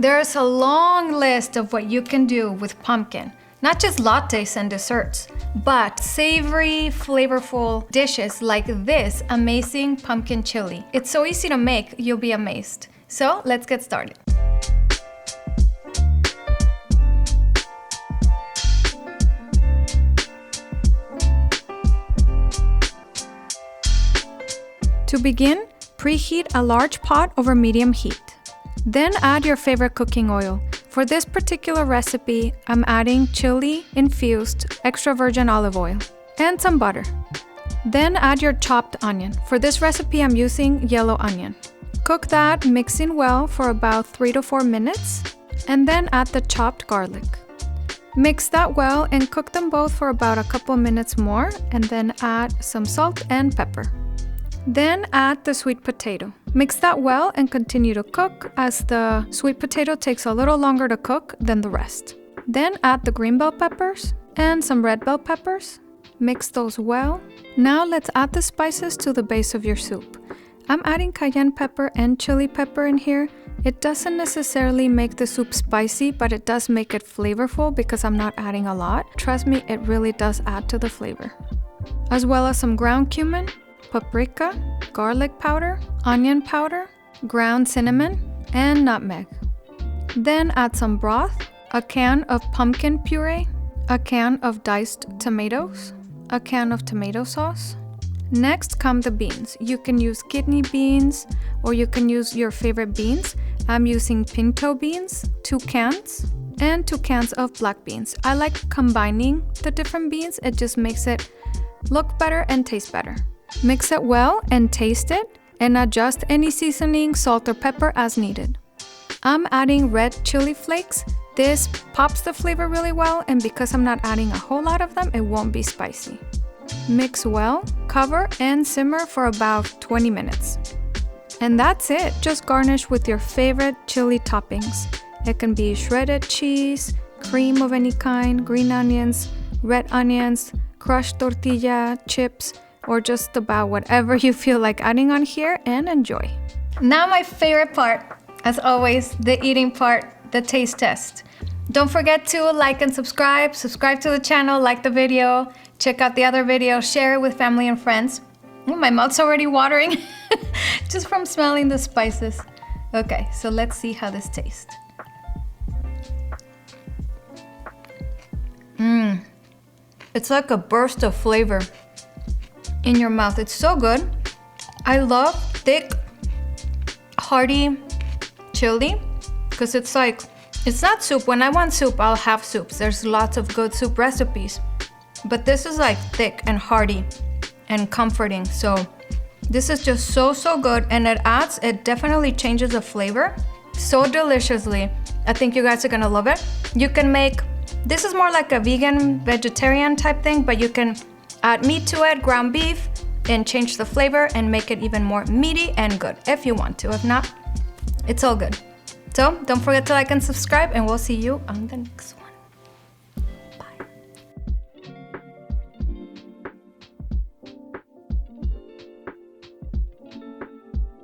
There's a long list of what you can do with pumpkin. Not just lattes and desserts, but savory, flavorful dishes like this amazing pumpkin chili. It's so easy to make, you'll be amazed. So let's get started. To begin, preheat a large pot over medium heat. Then add your favorite cooking oil. For this particular recipe, I'm adding Chilli infused extra virgin olive oil and some butter. Then add your chopped onion. For this recipe, I'm using yellow onion. Cook that, mixing well for about 3 to 4 minutes, and then add the chopped garlic. Mix that well and cook them both for about a couple minutes more, and then add some salt and pepper. Then add the sweet potato. Mix that well and continue to cook as the sweet potato takes a little longer to cook than the rest. Then add the green bell peppers and some red bell peppers. Mix those well. Now let's add the spices to the base of your soup. I'm adding cayenne pepper and chili pepper in here. It doesn't necessarily make the soup spicy, but it does make it flavorful because I'm not adding a lot. Trust me, it really does add to the flavor. As well as some ground cumin, paprika, garlic powder, onion powder, ground cinnamon, and nutmeg. Then add some broth, a can of pumpkin puree, a can of diced tomatoes, a can of tomato sauce. Next come the beans. You can use kidney beans or you can use your favorite beans. I'm using pinto beans, 2 cans, and 2 cans of black beans. I like combining the different beans. It just makes it look better and taste better. Mix it well and taste it, and adjust any seasoning, salt or pepper as needed. I'm adding red chili flakes. This pops the flavor really well, and because I'm not adding a whole lot of them, it won't be spicy. Mix well, cover and simmer for about 20 minutes. And that's it. Just garnish with your favorite chili toppings. It can be shredded cheese, cream of any kind, green onions, red onions, crushed tortilla, chips, or just about whatever you feel like adding on here, and enjoy. Now my favorite part, as always, the eating part, the taste test. Don't forget to like and subscribe to the channel, like the video, check out the other videos, share it with family and friends. Oh, my mouth's already watering just from smelling the spices. Okay, so let's see how this tastes. It's like a burst of flavor in your mouth. It's so good. I love thick, hearty chili because it's not soup. When I want soup, I'll have soups. There's lots of good soup recipes, but this is like thick and hearty and comforting. So this is just so good, and it definitely changes the flavor so deliciously. I think you guys are gonna love it. You can make, this is more like a vegan, vegetarian type thing, but you can add meat to it, ground beef, and change the flavor and make it even more meaty and good if you want to. If not, it's all good. So don't forget to like and subscribe, and we'll see you on the